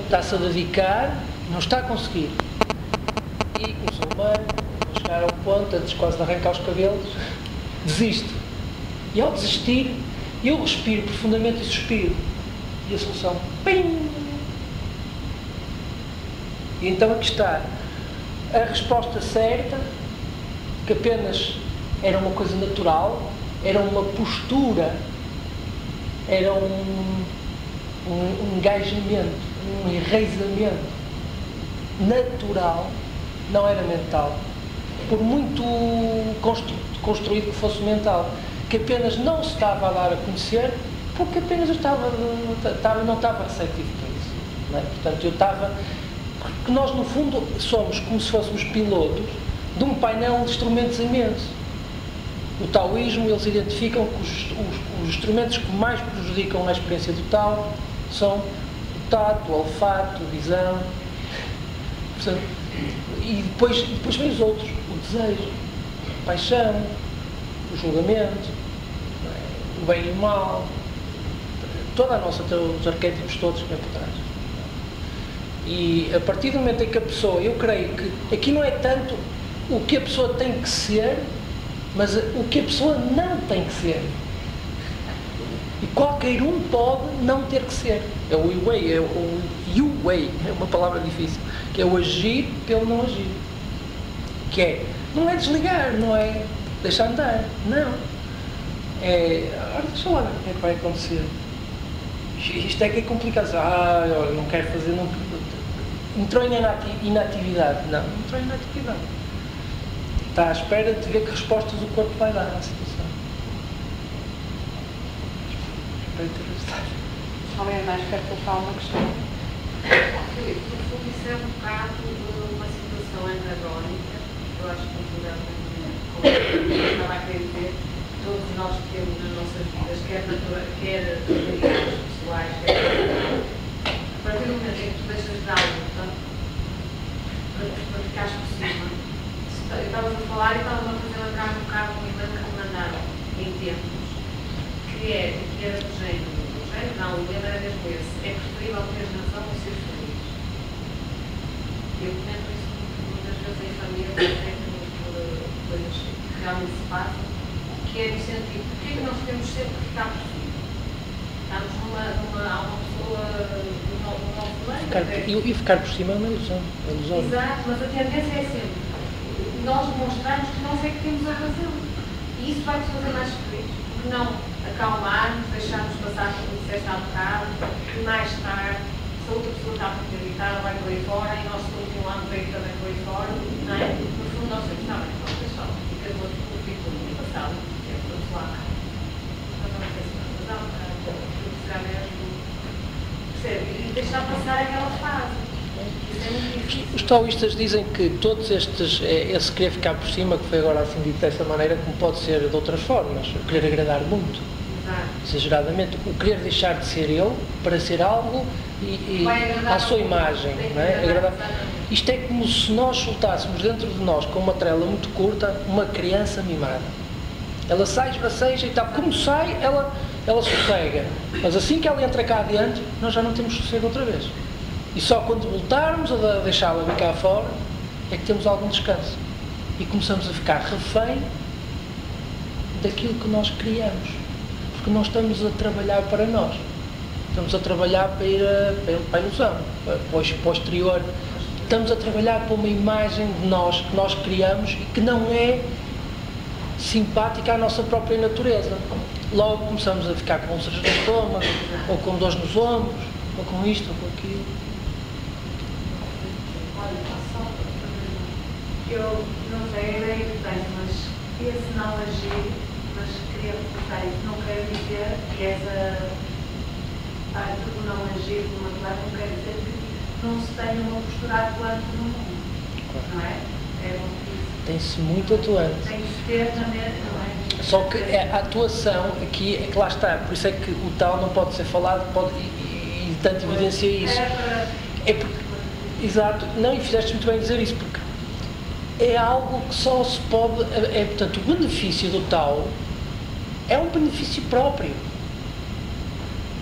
está-se a dedicar, não está a conseguir. E como sou humano, vou chegar ao ponto, antes quase de arrancar os cabelos, desisto. E ao desistir, eu respiro profundamente e suspiro. E a solução, pim! E então aqui está a resposta certa, que apenas era uma coisa natural, era uma postura, era um engajamento, um enraizamento natural, não era mental. Por muito construído que fosse mental, que apenas não se estava a dar a conhecer, porque apenas eu não estava receptivo para isso. Não é? Portanto, eu estava... Porque nós, no fundo, somos como se fôssemos pilotos de um painel de instrumentos imenso. O taoísmo, eles identificam que os instrumentos que mais prejudicam a experiência do Tao são o tato, o olfato, a visão. Portanto, e depois vem os outros, o desejo, a paixão, o julgamento, o bem e o mal, toda a nossa, os arquétipos todos que vêm por trás. E a partir do momento em que a pessoa, eu creio que aqui não é tanto o que a pessoa tem que ser, mas o que a pessoa não tem que ser. E qualquer um pode não ter que ser. É o Yu-Wei, é o Yu-Wei, é uma palavra difícil, que é o agir pelo não agir. Que é, não é desligar, não é deixar andar, não. É, agora deixa lá ver o que é que vai acontecer. Isto é que é complicado. Olha, não quero fazer, não. Entrou em inatividade. Não entrou em inatividade. Está à espera de ver que respostas o corpo vai dar à situação. Espero ter ajudado. Alguém mais quer colocar uma questão? Filipe, no fundo isso é um bocado uma situação antagónica. Eu acho que como eu estava a querer dizer, todos nós temos nas nossas vidas, quer familiares, pessoais, quer a partir do momento em que tu deixas de dar luta para ficares por cima. Eu estava a falar e estava a fazer lembrar um bocado um e-mail que me mandaram em tempos, que era do género, não, o lema era mesmo esse, é preferível ter razão ou ser feliz. Eu comento isso muitas vezes em família, por coisas que realmente se passam, que é no sentido, porque é que nós temos sempre que ficar por cima? Estamos há uma pessoa do nosso meio. E ficar por cima é uma ilusão. Exato, mas a tendência é sempre nós demonstrarmos que nós é que temos a razão. E isso vai-nos fazer mais felizes, porque não acalmarmos, deixarmos passar como disseste há bocado, e mais tarde, se a outra pessoa está a acreditar, vai por aí fora, e nós continuamos a ir também por aí fora, não é? No fundo, nós temos também, nós deixamos, fica do outro currículo no passado, que é do outro lado. Mas não sei se não é razão, será mesmo, percebe? E deixar passar aquela fase. Os taoístas dizem que todos esse querer ficar por cima, que foi agora assim dito dessa maneira, como pode ser de outras formas, o querer agradar muito, exageradamente, o querer deixar de ser eu para ser algo e à sua imagem, não é? Isto é como se nós soltássemos dentro de nós, com uma trela muito curta, uma criança mimada. Ela sai, esbraceja e tal, como sai, ela sossega, mas assim que ela entra cá adiante, nós já não temos sossego outra vez. E só quando voltarmos a deixá-la vir cá fora é que temos algum descanso. E começamos a ficar refém daquilo que nós criamos. Porque não estamos a trabalhar para nós. Estamos a trabalhar para ir para a ilusão, para o exterior. estamos a trabalhar para uma imagem de nós que nós criamos e que não é simpática à nossa própria natureza. Logo começamos a ficar com úlceras no estômago, ou com dores nos ombros, ou com isto, ou com aquilo. Eu não sei a ideia que tenho, mas esse não agir, mas queria reforçar isso, não quer dizer que essa parte do não agir de uma classe não quer dizer que não se tenha uma postura atuante no mundo, não é? É muito isso. Tem-se muito atuante. Tem que ter também, não é? Só que a atuação aqui é que lá está, por isso é que o tal não pode ser falado e tanto evidencia isso. É porque, exato, não, e fizeste muito bem dizer isso, porque é algo que só se pode, portanto, o benefício do tal é um benefício próprio.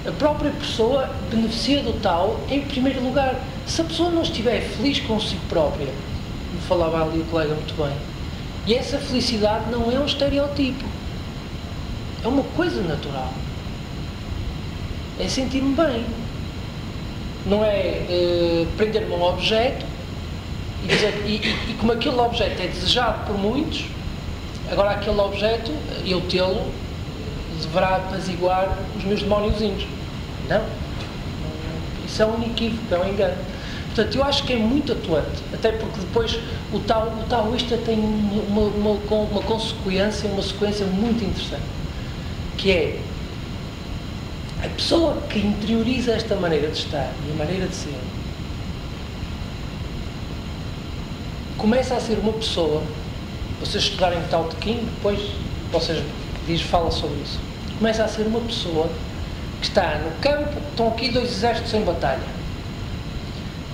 A própria pessoa beneficia do tal em primeiro lugar. Se a pessoa não estiver feliz consigo própria, me falava ali o colega muito bem, e essa felicidade não é um estereotipo, é uma coisa natural, é sentir-me bem, não é prender-me a um objeto e, dizer, e como aquele objeto é desejado por muitos, agora aquele objeto, eu tê-lo, deverá apaziguar os meus demóniozinhos. Não, isso é um equívoco, é um engano. Portanto, eu acho que é muito atuante, até porque depois o taoísta tem uma consequência, uma sequência muito interessante, que é a pessoa que interioriza esta maneira de estar e a maneira de ser, começa a ser uma pessoa, vocês estudarem Tao Te Ching, depois vocês falam sobre isso, começa a ser uma pessoa que está no campo, estão aqui dois exércitos em batalha.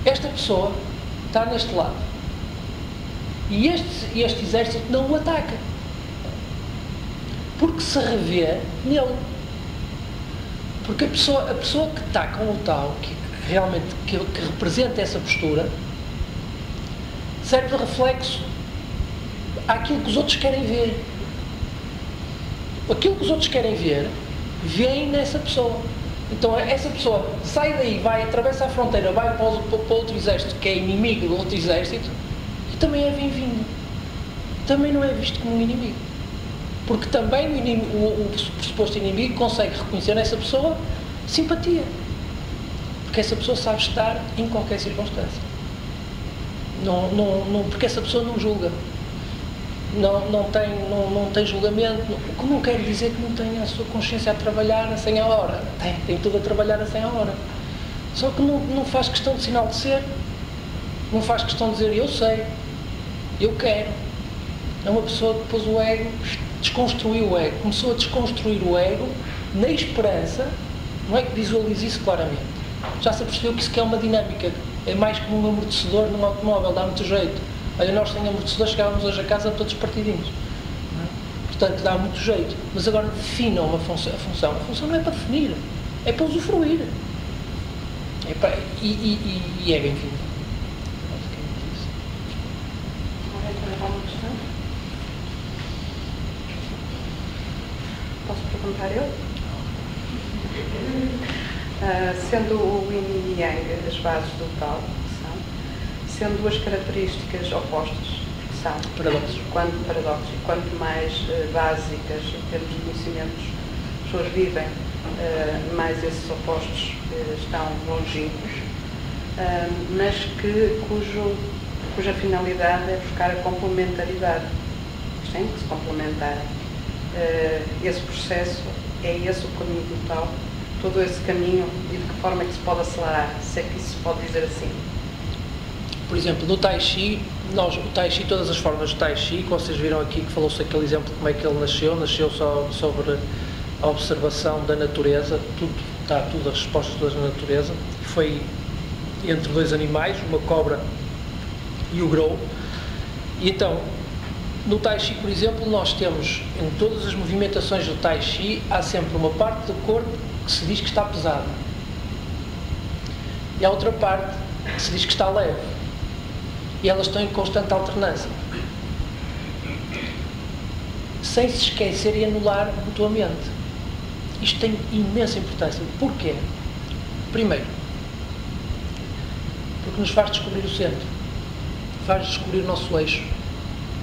Esta pessoa está neste lado e este exército não o ataca porque se revê nele, porque a pessoa que está com o tal, que realmente que representa essa postura, serve de reflexo àquilo que os outros querem ver. Aquilo que os outros querem ver vem nessa pessoa. Então essa pessoa sai daí, vai, atravessa a fronteira, vai para outro exército que é inimigo do outro exército e também é bem-vindo. Também não é visto como um inimigo. Porque também o suposto inimigo consegue reconhecer nessa pessoa simpatia. Porque essa pessoa sabe estar em qualquer circunstância. Porque essa pessoa não julga. Não tem julgamento, o que não quer dizer que não tenha a sua consciência a trabalhar a 100 a hora. Tem tudo a trabalhar a 100 a hora. Só que não faz questão de enaltecer, não faz questão de dizer eu sei, eu quero. É uma pessoa que pôs o ego, desconstruiu o ego, começou a desconstruir o ego na esperança, não é que visualize isso claramente. Já se percebeu que isso que é uma dinâmica, é mais como um amortecedor num automóvel, dá muito jeito. Olha, nós sem amortecedor chegávamos hoje a casa todos partidinhos. Portanto, dá muito jeito. Mas agora definam a função. A função não é para definir, é para usufruir. E é bem-vindo. Posso perguntar eu? Sendo o Yin e Yang as bases do Tao, sendo duas características opostas, que são paradoxos. Quanto mais básicas em termos de conhecimentos as pessoas vivem, mais esses opostos estão longínquos, mas cuja finalidade é buscar a complementaridade. Eles têm que se complementar. Esse processo é esse o caminho do Tao, todo esse caminho, e de que forma é que se pode acelerar, se é que isso se pode dizer assim. Por exemplo, no Tai Chi, o Tai Chi, todas as formas de Tai Chi, que vocês viram aqui, que falou-se aquele exemplo de como é que ele nasceu só sobre a observação da natureza, está tudo as respostas da natureza, e foi entre dois animais, uma cobra e o grou. E então, no Tai Chi, por exemplo, nós temos, em todas as movimentações do Tai Chi, há sempre uma parte do corpo que se diz que está pesada, e há outra parte que se diz que está leve. E elas estão em constante alternância, sem se esquecer e anular mutuamente. Isto tem imensa importância. Porquê? Primeiro, porque nos faz descobrir o centro. faz descobrir o nosso eixo.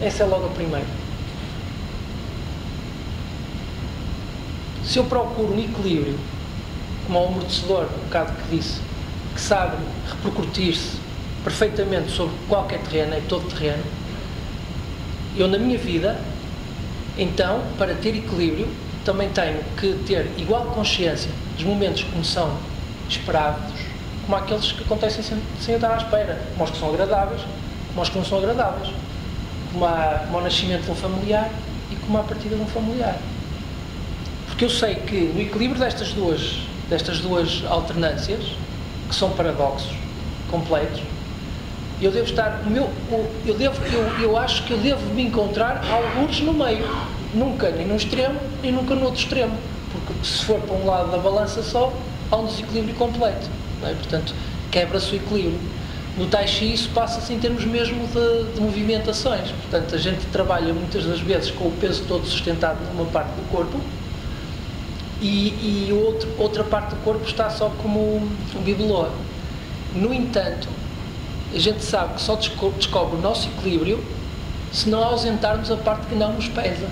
Essa é logo a primeira. Se eu procuro um equilíbrio, como o amortecedor, um bocado que disse, que sabe repercutir-se perfeitamente sobre qualquer terreno, é todo terreno, eu na minha vida, então, para ter equilíbrio, também tenho que ter igual consciência dos momentos que me são esperados, como aqueles que acontecem sem eu estar à espera, como os que são agradáveis, como os que não são agradáveis, como o nascimento de um familiar e como a partida de um familiar. Porque eu sei que no equilíbrio destas duas alternâncias, que são paradoxos completos, eu devo estar, eu acho que eu devo me encontrar alguns no meio, nunca nem num extremo, nem nunca no outro extremo, porque se for para um lado da balança só, há um desequilíbrio completo, não é? Portanto, quebra-se o equilíbrio. No Tai Chi isso passa-se em termos mesmo de movimentações, portanto a gente trabalha muitas das vezes com o peso todo sustentado numa parte do corpo e outra parte do corpo está só como um bibelô. No entanto, a gente sabe que só descobre o nosso equilíbrio se não ausentarmos a parte que não nos pesa.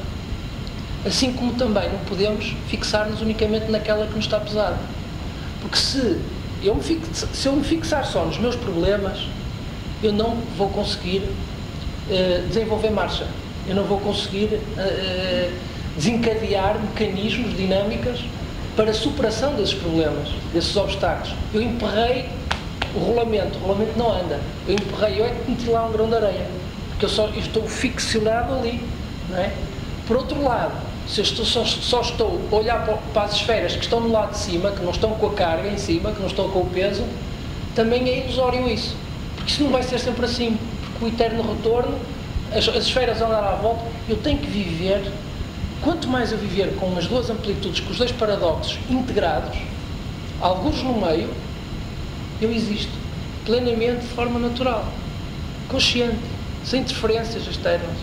Assim como também não podemos fixar-nos unicamente naquela que nos está pesada. Porque se eu me fixar só nos meus problemas, eu não vou conseguir desenvolver marcha. Eu não vou conseguir desencadear mecanismos, dinâmicas para a superação desses problemas, desses obstáculos. Eu emperrei o rolamento não anda. Eu emperrei, eu é que meti lá um grão de areia, porque eu estou ficcionado ali, não é? Por outro lado, se eu só estou a olhar para as esferas que estão no lado de cima, que não estão com a carga em cima, que não estão com o peso, também é ilusório isso, porque isso não vai ser sempre assim, porque o eterno retorno, as esferas andam à volta, eu tenho que viver, quanto mais eu viver com as duas amplitudes, com os dois paradoxos integrados, alguns no meio, eu existo plenamente de forma natural, consciente, sem interferências externas.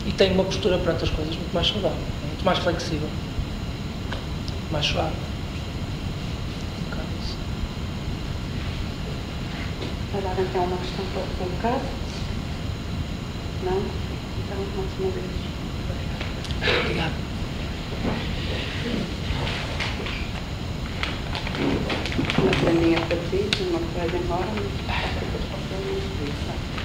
E tenho uma postura perante as coisas muito mais saudável, muito mais flexível, muito mais suave. Mas alguém tem uma questão para colocar? Não? Então, mais uma vez. Obrigado. Uma prendinha para ti, uma que vais embora, mas está para não.